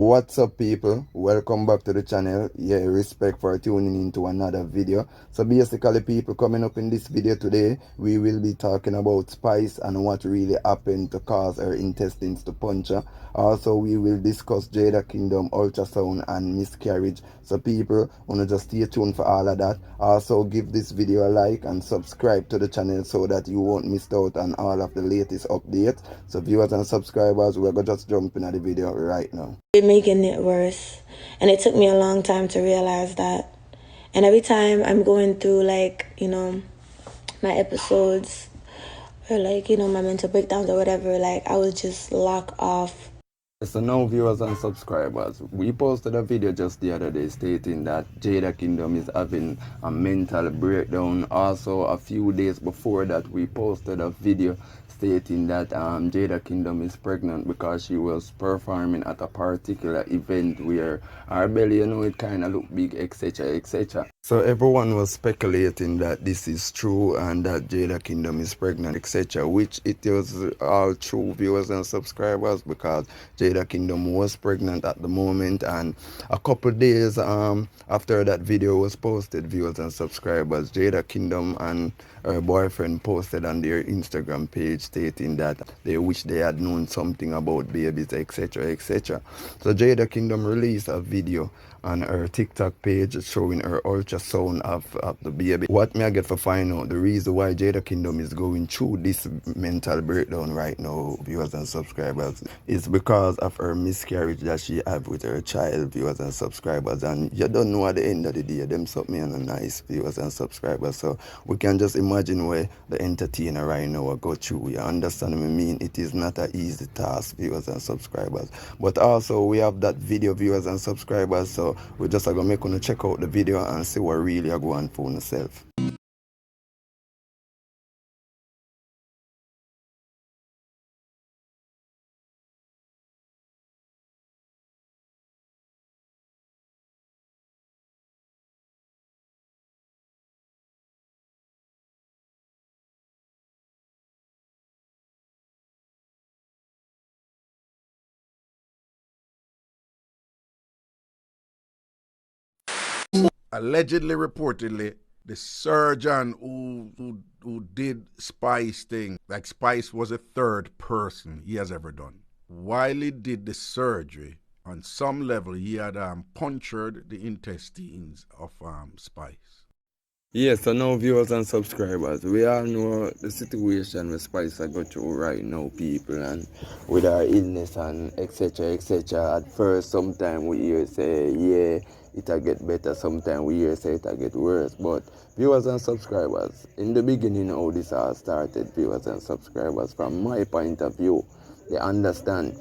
What's up, people? Welcome back to the channel. Yeah, respect for tuning into another video. So basically, people, coming up in this video today, we will be talking about Spice and what really happened to cause her intestines to puncture. Also, we will discuss Jada Kingdom, ultrasound and miscarriage. So people, wanna just stay tuned for all of that. Also, give this video a like and subscribe to the channel so that you won't miss out on all of the latest updates. So viewers and subscribers, we're gonna just jump into the video right now. Making it worse, and it took me a long time to realize that. And every time I'm going through, like, my episodes, or like, my mental breakdowns or whatever, like, I would just lock off. So now, viewers and subscribers, we posted a video just the other day stating that Jada Kingdom is having a mental breakdown. Also, a few days before that, we posted a video stating that Jada Kingdom is pregnant because she was performing at a particular event where her belly, it kind of looked big, etc., etc. So everyone was speculating that this is true and that Jada Kingdom is pregnant, etc., which it was all true, viewers and subscribers, because Jada Kingdom was pregnant at the moment. And a couple days after that video was posted, viewers and subscribers, Jada Kingdom and her boyfriend posted on their Instagram page stating that they wish they had known something about babies, etc., etc. So Jada Kingdom released a video on her TikTok page showing her ultrasound of the baby. What me I get for find out, the reason why Jada Kingdom is going through this mental breakdown right now, viewers and subscribers, is because of her miscarriage that she have with her child, viewers and subscribers. And you don't know at the end of the day, them something on a nice, viewers and subscribers. So we can just imagine where the entertainer right now will go through. You understand what I mean? It is not an easy task, viewers and subscribers. But also we have that video, viewers and subscribers, so we're just gonna make you check out the video and see what really are going for yourself. Allegedly, reportedly, the surgeon who did Spice thing, like Spice was a third person he has ever done. While he did the surgery, on some level, he had punctured the intestines of Spice. Yes, so now viewers and subscribers, we all know the situation with Spice I go through right now, people, and with her illness and etc., etc. At first, sometimes we hear say, yeah, it'll get better. Sometimes we hear say it'll get worse. But viewers and subscribers, in the beginning, how this all started, viewers and subscribers, from my point of view, they understand.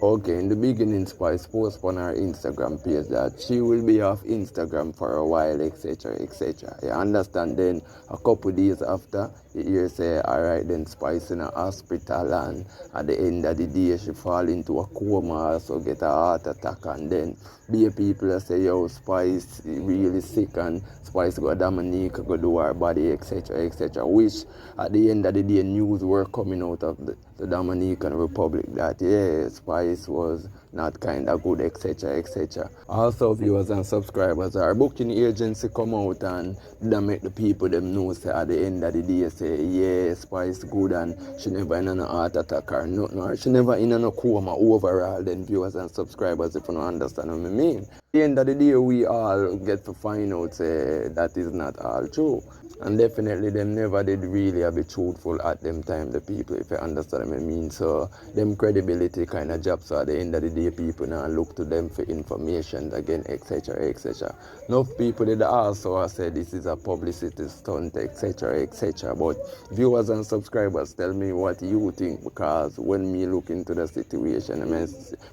Okay, in the beginning, Spice posted on her Instagram page that she will be off Instagram for a while, etc., etc. You understand? Then a couple days after, you hear say, alright, then Spice in a hospital, and at the end of the day, she fall into a coma, so get a heart attack, and then be people say, yo, Spice really sick, and Spice go Dominica, go do her body, etc., etc. Which at the end of the day, news were coming out of the Dominican Republic that, yeah, Spice was not kind of good, etc., etc. Also, viewers and subscribers, our booking agency come out and that make the people them know, say at the end of the day, say, yeah, Spice good and she never in a heart attack or nothing, or she never in a coma overall. Then viewers and subscribers, if you don't understand what I mean. At the end of the day, we all get to find out, say, that is not all true. And definitely them never did really be truthful at them time, the people, if you understand what I mean. So them credibility kind of job, so at the end of the day, people now look to them for information again, etc., etc. Enough people did also say this is a publicity stunt, etc., etc. But viewers and subscribers, tell me what you think, because when me look into the situation, I mean,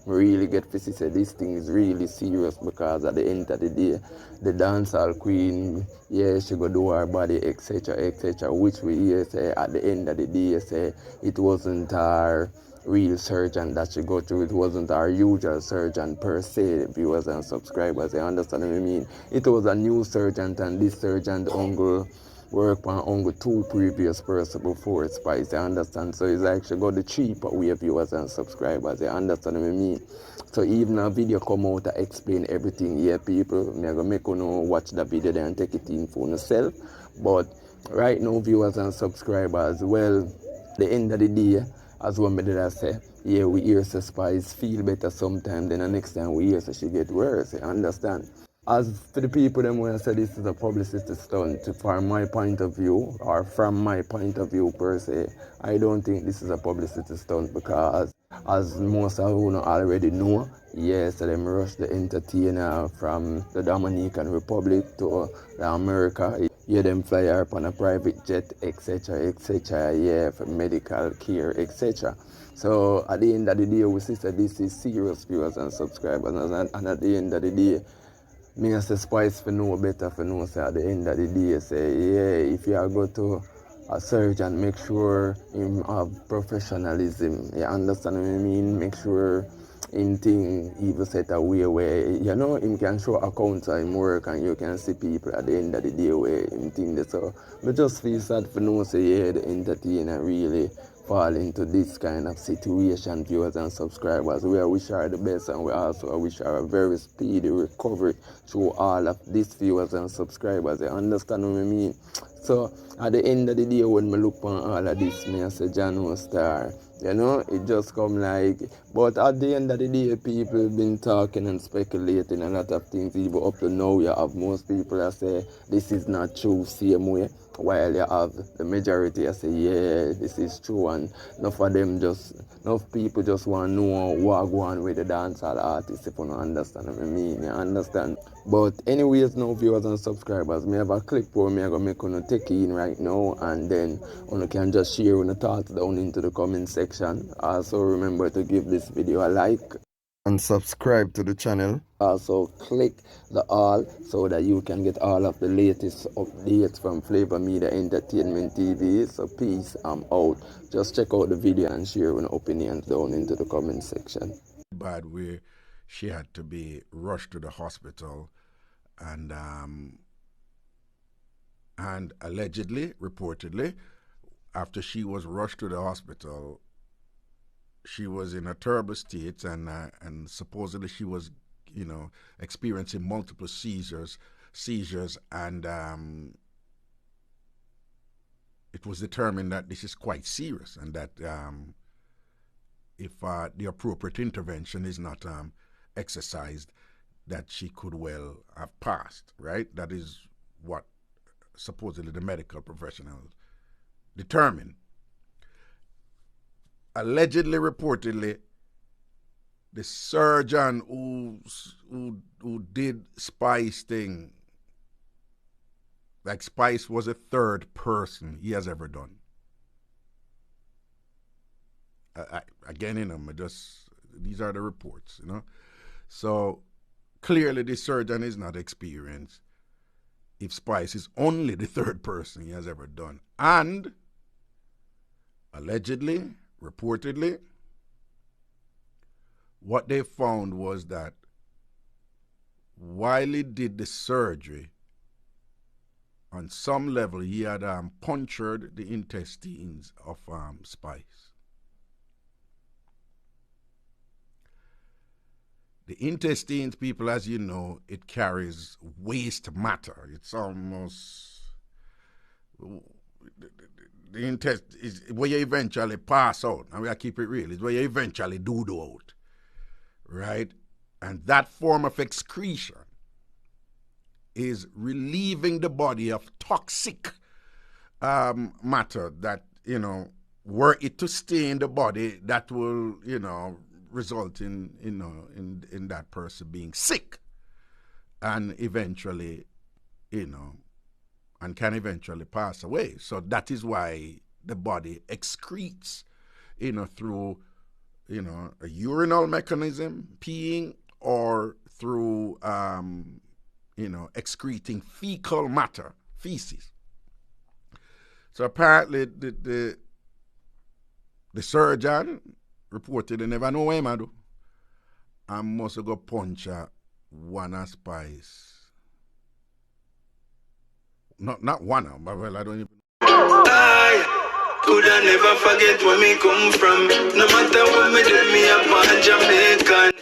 really get to see say this thing is really serious, because at the end of the day, the dancehall queen, yeah, she go do her body, etc., etc., which we hear say at the end of the day, say it wasn't her real surgeon that she go through, it wasn't our usual surgeon per se, viewers and subscribers, you understand what I mean? It was a new surgeon, and this surgeon uncle work on only two previous person before Spice, you understand? So it's actually got the cheaper way, viewers and subscribers, you understand what I mean? So even a video come out to explain everything here, people. Me gonna make you know watch the video there and take it in for yourself. But right now, viewers and subscribers, well, the end of the day, as one me did I say, yeah, we hear say Spice feel better sometime, then the next time we hear say she get worse. You understand? As for the people them when I say this is a publicity stunt, from my point of view, or from my point of view per se, I don't think this is a publicity stunt because as most of you already know, yes, them rush the entertainer from the Dominican Republic to the America. Yeah, them fly her up on a private jet, etc., yeah, for medical care, etc. So at the end of the day, we see that this is serious, viewers and subscribers, and at the end of the day, me as a Spice for know better for know say at the end of the day say yeah, if you are go to a surgeon, make sure him have professionalism. You understand what I mean? Make sure him thing even set a way where you know him can show accounts of him work and you can see people at the end of the day where him think that. So but just feel sad for know say yeah, the entertainer really fall into this kind of situation, viewers and subscribers. We wish her the best and we also wish her a very speedy recovery through all of these viewers and subscribers. You understand what I mean? So at the end of the day when I look on all of this, me I say John Star. You know, it just come like, but at the end of the day, people been talking and speculating a lot of things. Even up to now, you have most people that say this is not true, same way. While you have the majority that say, yeah, this is true, and enough people just want to know what go on with the dancehall artists, if you don't understand what I mean, you understand? But anyways, now viewers and subscribers, me have a clip where me I gonna make you take in right now, and then you can just share your thoughts down into the comment section. Also remember to give this video a like and subscribe to the channel. Also click the all so that you can get all of the latest updates from Flava Media Entertainment TV. So peace, I'm out. Just check out the video and share your opinions down into the comment section. Bad way she had to be rushed to the hospital and allegedly, reportedly, after she was rushed to the hospital, she was in a terrible state, and supposedly she was, experiencing multiple seizures, and it was determined that this is quite serious, and that if the appropriate intervention is not exercised, that she could well have passed. Right? That is what supposedly the medical professionals determined. Allegedly, reportedly, the surgeon who did Spice thing, like Spice was a third person he has ever done. Again, these are the reports, So clearly the surgeon is not experienced if Spice is only the third person he has ever done. And allegedly, reportedly, what they found was that while he did the surgery, on some level he had punctured the intestines of Spice. The intestines, people, as you know, it carries waste matter. It's almost... The intestine is where you eventually pass out. And we keep it real. It's where you eventually do out. Right? And that form of excretion is relieving the body of toxic matter that, were it to stay in the body, that will, result in that person being sick and eventually, and can eventually pass away. So that is why the body excretes, through, a urinal mechanism, peeing, or through, excreting fecal matter, feces. So apparently the surgeon reported they never know what I do. I must go punch one of Spice. Not one, but well, I don't even. I could I never forget where me come from. No matter what me do, me a born Jamaican.